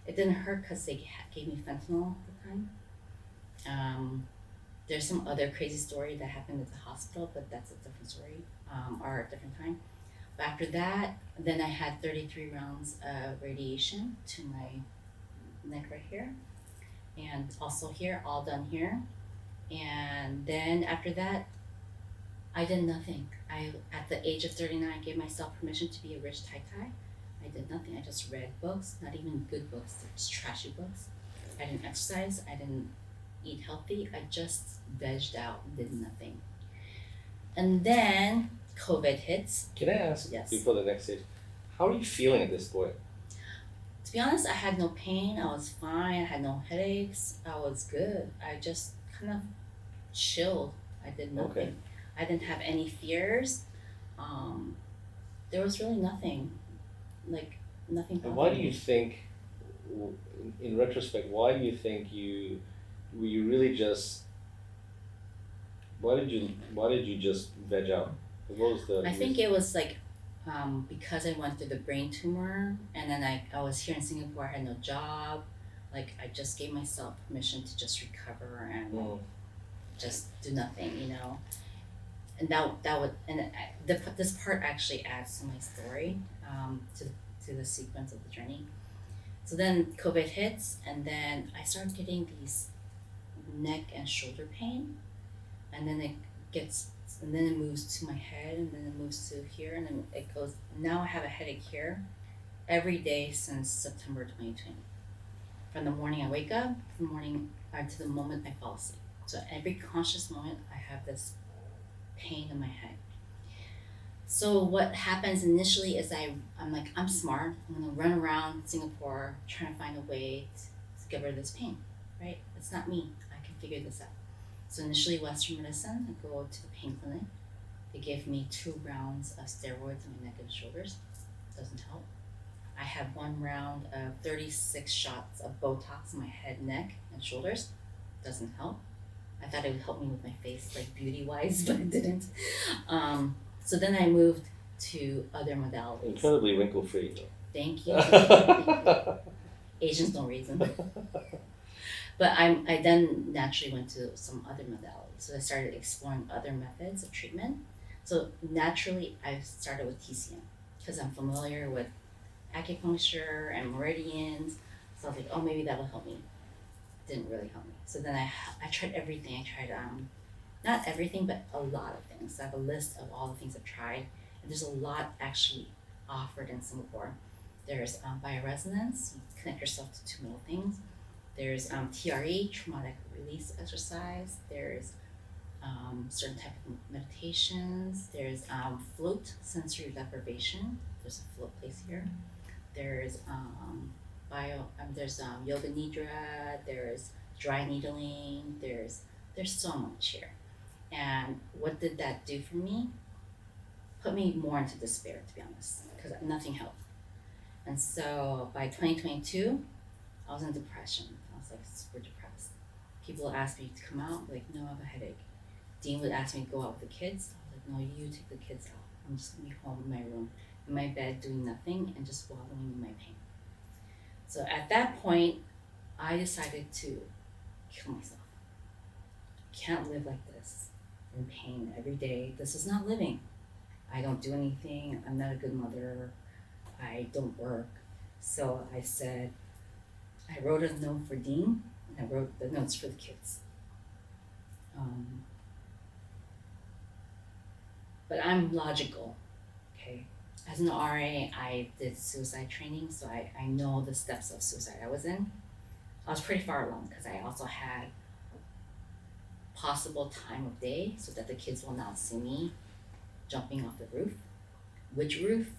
It didn't hurt because they gave me fentanyl at the time. There's some other crazy story that happened at the hospital, but that's a different story, or a different time. But after that, then I had 33 rounds of radiation to my neck right here, and also here, all done here. And then after that, I did nothing. At the age of 39, gave myself permission to be a rich tai-tai. I did nothing. I just read books, not even good books, just trashy books. I didn't exercise. I didn't eat healthy. I just vegged out and did nothing. And then COVID hits. Can I ask, yes, before the next stage, how are you feeling at this point? To be honest, I had no pain. I was fine. I had no headaches. I was good. I just kind of chilled. I did nothing. Okay. I didn't have any fears. There was really nothing. Like, nothing. And why do you think, in retrospect, why do you think were you really just, why did you just veg out? What was the I think it was like, because I went through the brain tumor, and then I was here in Singapore, I had no job. Like, I just gave myself permission to just recover and just do nothing, and that would this part actually adds to my story, to the sequence of the journey. So then COVID hits, and then I started getting these neck and shoulder pain, and then gets and then it moves to my head, and then it moves to here, and then it goes. Now I have a headache here every day since September 2020. From the morning I wake up to the morning to the moment I fall asleep. So every conscious moment I have this pain in my head. So what happens initially is I'm like, I'm smart. I'm gonna run around Singapore trying to find a way to get rid of this pain, right? It's not me. I can figure this out. So initially Western medicine, I go to the pain clinic. They give me 2 rounds of steroids on my neck and shoulders. Doesn't help. I have 1 round of 36 shots of Botox in my head, neck, and shoulders. Doesn't help. I thought it would help me with my face, like beauty-wise, but it didn't. So then I moved to other modalities. Incredibly wrinkle-free. Thank you. Asians don't reason. But I then naturally went to some other modalities. So I started exploring other methods of treatment. So naturally, I started with TCM because I'm familiar with acupuncture and meridians. So I was like, oh, maybe that will help me. Didn't really help me. So then I tried everything. I tried not everything, but a lot of things. I have a list of all the things I've tried, and there's a lot actually offered in Singapore. There's bioresonance. You connect yourself to 2 middle things. There's TRE, traumatic release exercise. There's certain type of meditations. There's float, sensory deprivation. There's a float place here. There's there's yoga nidra. There's dry needling. There's so much here. And what did that do for me? Put me more into despair, to be honest, because nothing helped. And so by 2022, I was in depression. I was like super depressed. People would ask me to come out, like, no, I have a headache. Dean would ask me to go out with the kids. I was like, no, you take the kids out. I'm just gonna be home in my room, in my bed, doing nothing and just wallowing in my pain. So at that point, I decided to kill myself. I can't live like this, in pain every day. This is not living. I don't do anything. I'm not a good mother. I don't work. So I said, I wrote a note for Dean, and I wrote the notes for the kids. But I'm logical, okay? As an RA, I did suicide training, so I know the steps of suicide I was in. I was pretty far along because I also had possible time of day so that the kids will not see me jumping off the roof, which roof,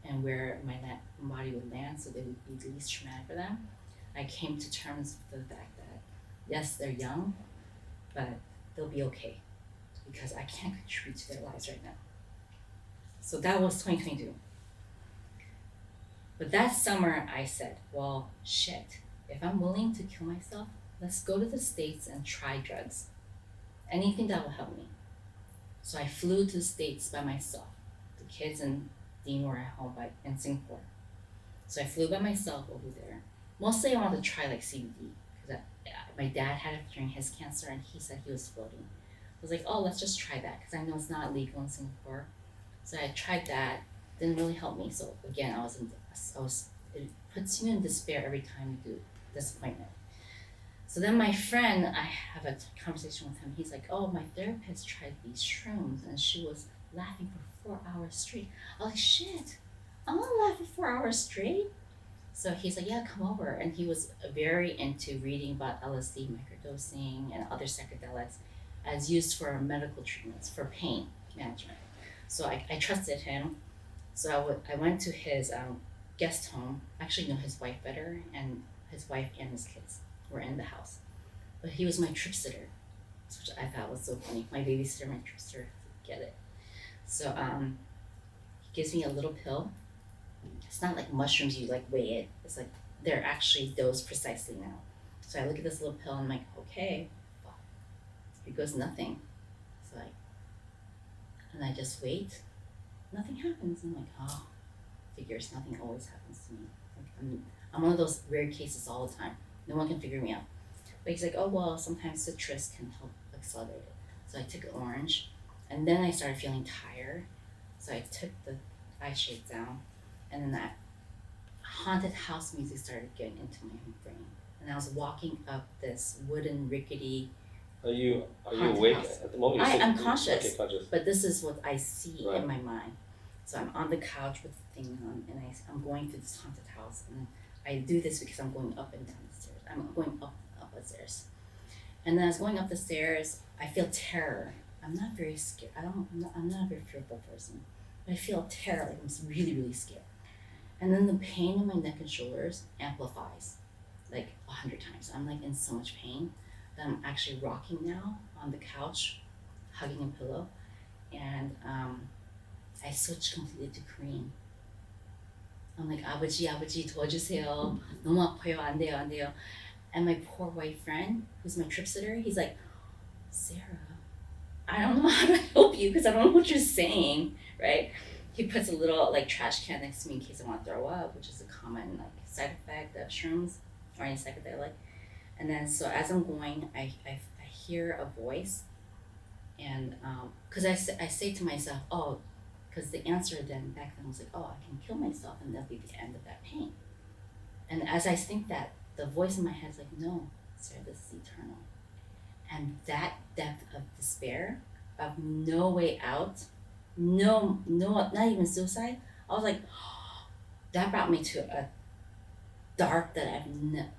and where my body would land so they would be the least traumatic for them. I came to terms with the fact that, yes, they're young, but they'll be okay because I can't contribute to their lives right now. So that was 2022. But that summer I said, well, shit, if I'm willing to kill myself, let's go to the States and try drugs. Anything that will help me. So I flew to the States by myself. The kids and Dean were at home in Singapore. So I flew by myself over there. Mostly I wanted to try like CBD because my dad had it during his cancer and he said he was floating. I was like, oh, let's just try that because I know it's not legal in Singapore. So I tried that, didn't really help me. So again, it puts you in despair every time you do disappointment. So then my friend, I have a conversation with him. He's like, oh, my therapist tried these shrooms and she was laughing for 4 hours straight. I was like, shit, I'm gonna laugh for 4 hours straight. So he's like, yeah, come over. And he was very into reading about LSD, microdosing, and other psychedelics as used for medical treatments for pain management. So I trusted him. So I went to his guest home. I actually know his wife better, and his wife and his kids were in the house. But he was my trip sitter, which I thought was so funny. My babysitter, my trip sitter, get it. So he gives me a little pill. It's not like mushrooms, you like weigh it. It's like they're actually dosed precisely now. So I look at this little pill and I'm like, okay, well, here goes nothing. So and I just wait. Nothing happens. I'm like, oh, figures, nothing always happens to me. Like I'm one of those rare cases all the time. No one can figure me out. But he's like, oh, well, sometimes citrus can help accelerate it. So I took an orange. And then I started feeling tired. So I took the eye shade down, and then that haunted house music started getting into my brain. And I was walking up this wooden rickety. Are you Haunted awake house. at the moment? I'm conscious, Okay, conscious. but this is what I see Right. in my mind. So I'm on the couch with the thing on, and I'm going through this haunted house, and I do this because I'm going up and down the stairs. I'm going up the stairs, and then as going up the stairs, I feel terror. I'm not very scared. I'm not a very fearful person, but I feel terror. Like I'm really really scared, and then the pain in my neck and shoulders amplifies, like 100 times. I'm like in so much pain that I'm actually rocking now on the couch, hugging a pillow, and I switched completely to Korean. I'm like 아버지 도와주세요. 너무 아파요. 안 돼요 안 돼요. And my poor white friend, who's my trip sitter, he's like, Sarah, I don't know how to help you because I don't know what you're saying, right? He puts a little like trash can next to me in case I want to throw up, which is a common like side effect of shrooms or any psychedelic. And then so as I'm going, I hear a voice, and because I say to myself, oh, because the answer then back then was like, oh, I can kill myself and that'll be the end of that pain. And as I think that, the voice in my head is like, no, Sarah, this is eternal. And that depth of despair, of no way out, no, not even suicide. I was like, that brought me to a dark that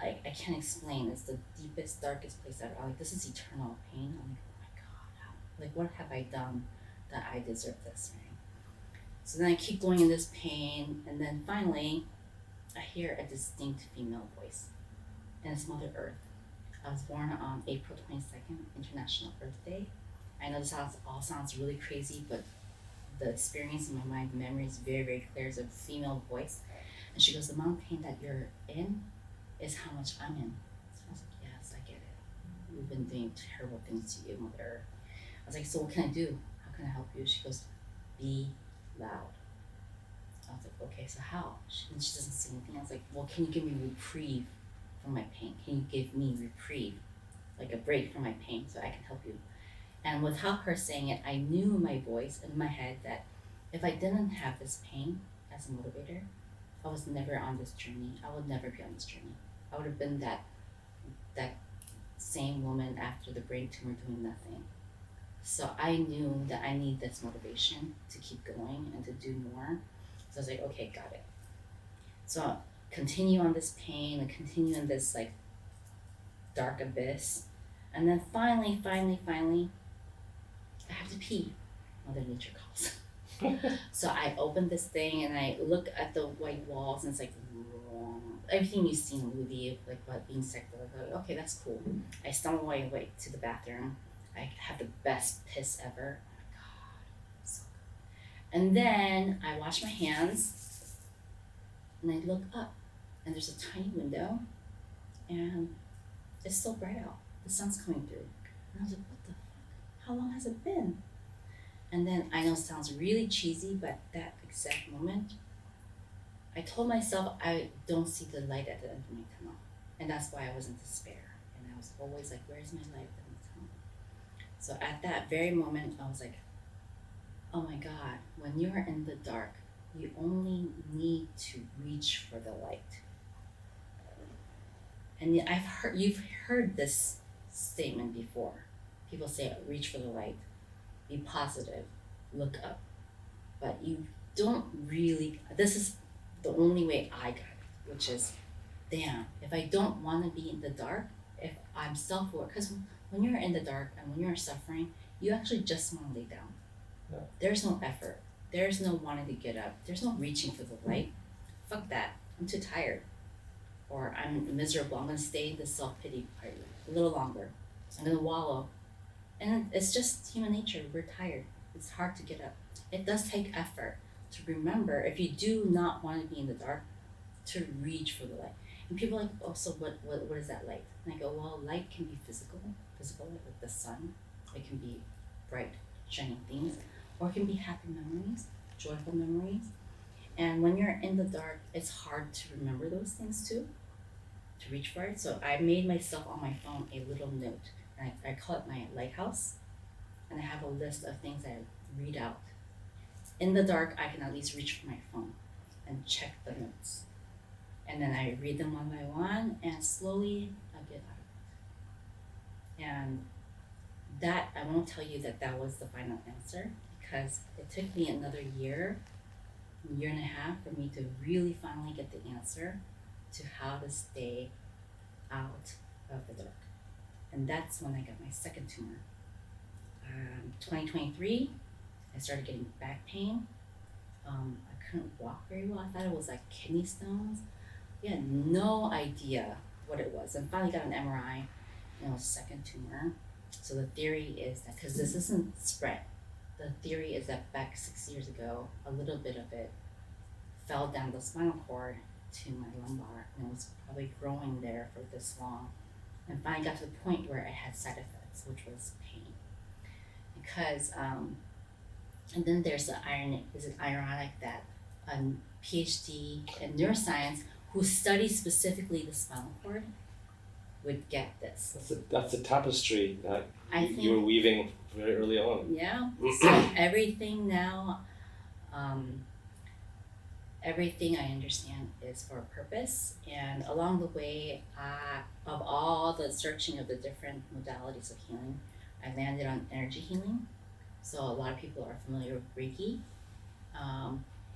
I can't explain. It's the deepest, darkest place ever. I'm like, this is eternal pain. I'm like, oh my God, like what have I done that I deserve this, right? So then I keep going in this pain, and then finally, I hear a distinct female voice, and it's Mother Earth. I was born on April 22nd, International Earth Day. I know this all sounds really crazy, but the experience in my mind, the memory is very, very clear. It's a female voice. And she goes, the amount of pain that you're in is how much I'm in. So I was like, yes, I get it. We've been doing terrible things to you, Mother Earth. I was like, so what can I do? How can I help you? She goes, be loud. I was like, okay, so how? And she doesn't say anything. I was like, well, can you give me reprieve from my pain? Can you give me reprieve, like a break from my pain so I can help you? And without her saying it, I knew in my voice, in my head, that if I didn't have this pain as a motivator, I was never on this journey. I would never be on this journey. I would have been that same woman after the brain tumor doing nothing. So I knew that I need this motivation to keep going and to do more. So I was like, okay, got it. So continue on this pain and continue in this like dark abyss. And then finally, I have to pee. Mother Nature calls. So I open this thing and I look at the white walls, and it's like everything you see in a movie, like about being sick. Like, okay, that's cool. I stumble my way to the bathroom. I have the best piss ever. Oh my God, so good. And then I wash my hands, and I look up, and there's a tiny window, and it's so bright out. The sun's coming through, and I was like, what the fuck? How long has it been? And then I know it sounds really cheesy, but that exact moment, I told myself I don't see the light at the end of my tunnel. And that's why I was in despair. And I was always like, where's my light at the end of the tunnel? So at that very moment, I was like, oh my God, when you're in the dark, you only need to reach for the light. And you've heard this statement before. People say, reach for the light. Be positive, look up. But you don't really, this is the only way I got it, which is, damn, if I don't want to be in the dark, if I'm self-aware, because when you're in the dark and when you're suffering, you actually just want to lay down. Yeah. There's no effort. There's no wanting to get up. There's no reaching for the light. Fuck that. I'm too tired. Or I'm miserable. I'm going to stay in the self-pity part a little longer. I'm going to wallow. And it's just human nature. We're tired. It's hard to get up. It does take effort to remember, if you do not want to be in the dark, to reach for the light. And people are like, oh, so what is that light? And I go, well, light can be physical, like the sun. It can be bright, shining things. Or it can be happy memories, joyful memories. And when you're in the dark, it's hard to remember those things too, to reach for it. So I made myself on my phone a little note. I call it my lighthouse. and I have a list of things I read out. In the dark, I can at least reach for my phone and check the notes. And then I read them one by one, and slowly I get out of it. And that, I won't tell you that that was the final answer, because it took me another year and a half for me to really finally get the answer to how to stay out of the dark. And that's when I got my second tumor. 2023, I started getting back pain. I couldn't walk very well. I thought it was like kidney stones. We had no idea what it was. And finally got an MRI, and it was second tumor. So the theory is that, because this isn't spread, the theory is that back 6 years ago, a little bit of it fell down the spinal cord to my lumbar, and it was probably growing there for this long. And finally got to the point where it had side effects, which was pain. Because, and then there's the irony, is it ironic that a PhD in neuroscience who studies specifically the spinal cord would get this? That's a tapestry that I think, you were weaving very early on. yeah, so everything now, everything I understand is for a purpose, and along the way, of all the searching of the different modalities of healing, I landed on energy healing. So a lot of people are familiar with Reiki.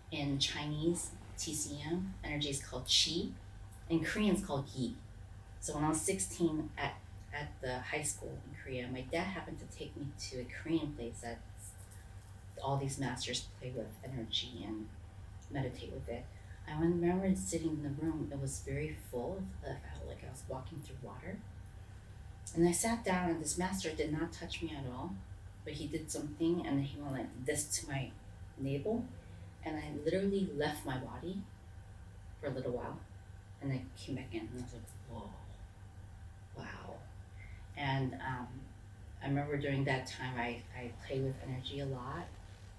In Chinese, TCM, energy is called Qi. In Korean, it's called Yi. So when I was 16 at the high school in Korea, my dad happened to take me to a Korean place that all these masters play with energy and meditate with it. I remember sitting in the room, it was very full. I felt like I was walking through water. And I sat down, and this master did not touch me at all, but he did something, and he went like this to my navel, and I literally left my body for a little while, and I came back in, and I was like, whoa, wow. And I remember during that time, I played with energy a lot,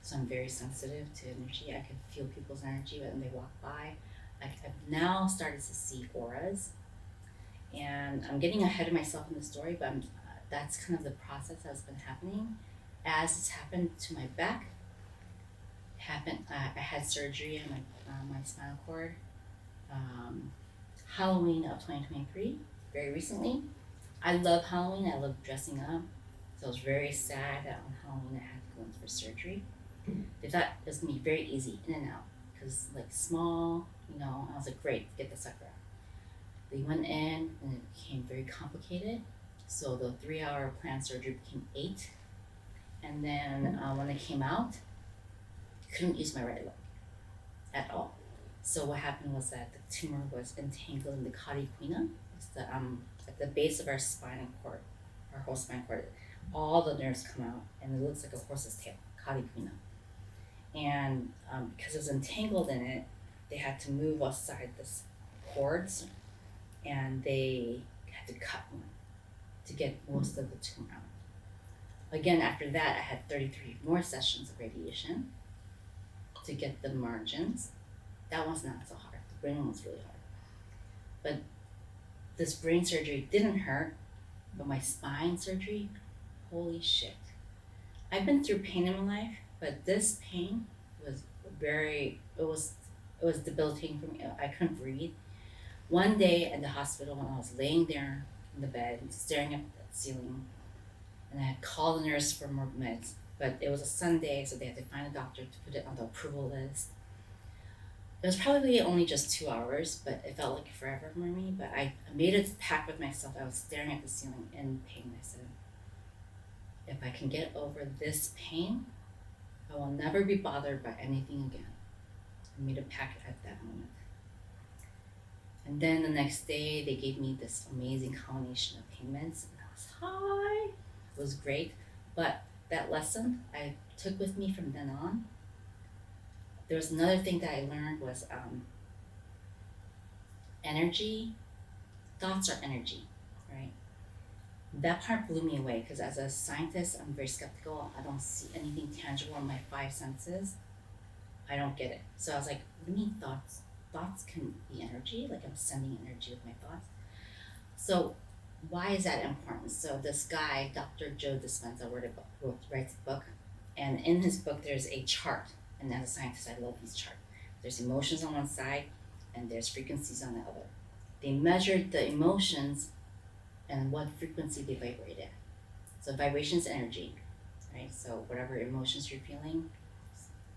so I'm very sensitive to energy. I can feel people's energy when they walk by. I've now started to see auras, and I'm getting ahead of myself in the story, but that's kind of the process that's been happening. As it's happened to my back, I had surgery on my spinal cord, Halloween of 2023, very recently. I love Halloween, I love dressing up, so I was very sad that on Halloween I had to go in for surgery. They thought it was gonna be very easy, in and out, because like small, and I was like, great, get the sucker out. They went in, and it became very complicated, so the 3-hour planned surgery became 8. And then when I came out, I couldn't use my right leg at all. So what happened was that the tumor was entangled in the cauda. It's at the base of our spinal cord, our whole spinal cord. All the nerves come out, and it looks like a horse's tail, cauda. And because it was entangled in it, they had to move aside this cords, and they had to cut one to get most of the tumor out. Again, after that, I had 33 more sessions of radiation to get the margins. That one's not so hard. The brain one was really hard. But this brain surgery didn't hurt, but my spine surgery, holy shit. I've been through pain in my life, but this pain was it was debilitating for me. I couldn't breathe. One day at the hospital, when I was laying there in the bed, staring at the ceiling, and I had called the nurse for more meds, but it was a Sunday, so they had to find a doctor to put it on the approval list. It was probably only just 2 hours, but it felt like forever for me. But I made a pact with myself. I was staring at the ceiling in pain. I said, if I can get over this pain, I will never be bothered by anything again. I made a pact at that moment. And then the next day, they gave me this amazing combination of pain meds, and I was high. It was great, but that lesson I took with me from then on. There was another thing that I learned was energy. Thoughts are energy, right? That part blew me away, because as a scientist, I'm very skeptical. I don't see anything tangible in my 5 senses. I don't get it. So I was like, what do you mean thoughts? Thoughts can be energy? Like I'm sending energy with my thoughts? So why is that important? So this guy, Dr. Joe Dispenza, writes a book, and in his book there's a chart. And as a scientist, I love these charts. There's emotions on one side, and there's frequencies on the other. They measured the emotions and what frequency they vibrate at. So vibration is energy, right? So whatever emotions you're feeling.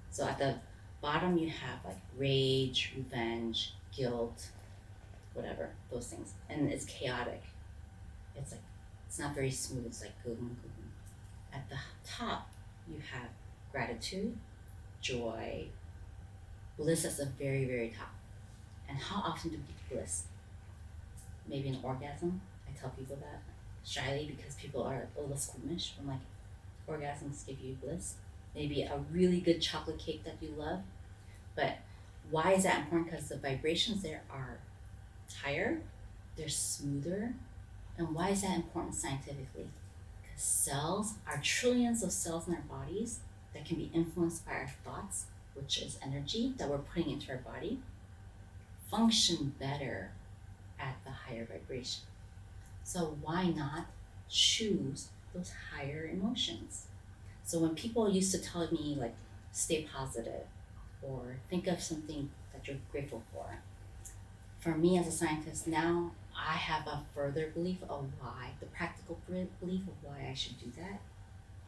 So at the bottom you have like rage, revenge, guilt, whatever, those things. And it's chaotic. It's like, it's not very smooth. It's like boom, boom. At the top, you have gratitude, joy, bliss at the very, very top. And how often do we get bliss? Maybe an orgasm. I tell people that shyly because people are a little squeamish when like orgasms give you bliss. Maybe a really good chocolate cake that you love. But why is that important? Because the vibrations there are higher, they're smoother. And why is that important scientifically? Because cells are trillions of cells in our bodies that can be influenced by our thoughts, which is energy that we're putting into our body, function better at the higher vibration. So why not choose those higher emotions? So when people used to tell me like, stay positive or think of something that you're grateful for me as a scientist now, I have a further belief of why, the practical belief of why I should do that,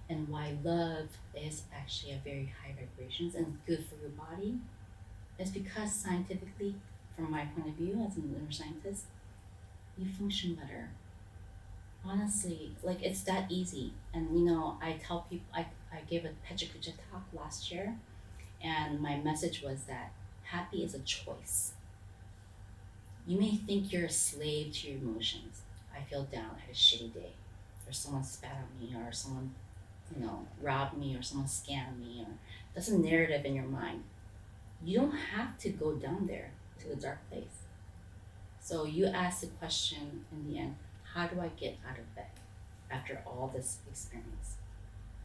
and why love is actually a very high vibrations and good for your body. It's because scientifically, from my point of view as a neuroscientist, you function better. Honestly, like it's that easy. And you know, I tell people, I gave a Pecha Kucha talk last year, and my message was that happy is a choice. You may think you're a slave to your emotions. I feel down, I had a shitty day, or someone spat on me, or someone, robbed me, or someone scammed me, or that's a narrative in your mind. You don't have to go down there to the dark place. So you ask the question in the end, how do I get out of bed after all this experience?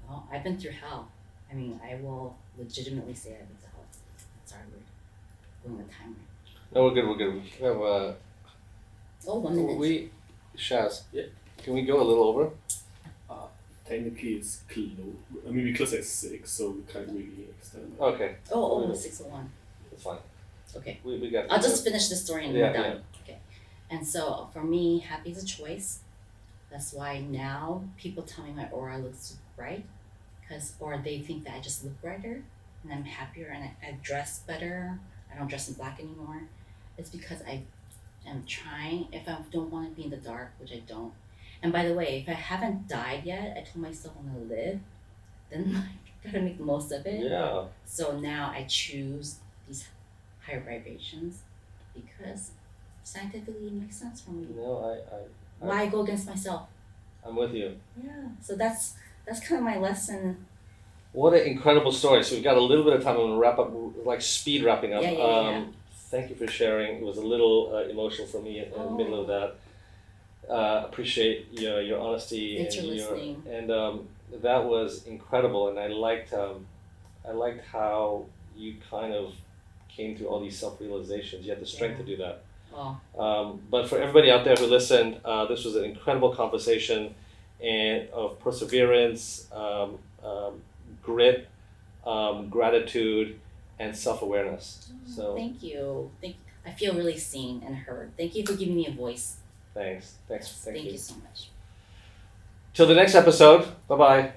Well, I've been through hell. I mean, I will legitimately say I've been to hell. Sorry, we're going the timer. No, we're good. We have 1 minute. Shaz. Yeah. Can we go a little over? Technically, it's close. I mean, we close at 6, so we can't really extend that. Okay. 6:01. That's fine. Okay. We got. I'll just finish the story and we're done. Yeah. Okay. And so for me, happy is a choice. That's why now people tell me my aura looks super bright, or they think that I just look brighter and I'm happier and I dress better. I don't dress in black anymore. It's because I am trying, if I don't want to be in the dark, which I don't. And by the way, if I haven't died yet, I told myself I'm gonna live, then I gotta make the most of it. Yeah. So now I choose these higher vibrations because scientifically it makes sense for me. No, Why go against myself? I'm with you. Yeah. So that's kind of my lesson. What an incredible story. So we've got a little bit of time. I'm going to wrap up, like speed wrapping up. Yeah. Thank you for sharing. It was a little emotional for me in the middle of that. Appreciate your honesty. Thanks for listening. And that was incredible. And I liked how you kind of came to all these self-realizations. You had the strength to do that. Oh. But for everybody out there who listened, this was an incredible conversation and of perseverance, grit, gratitude, and self-awareness. So Thank you. I feel really seen and heard. Thank you for giving me a voice. thanks. Thank Thank you you so much. Till the next episode. Bye-bye.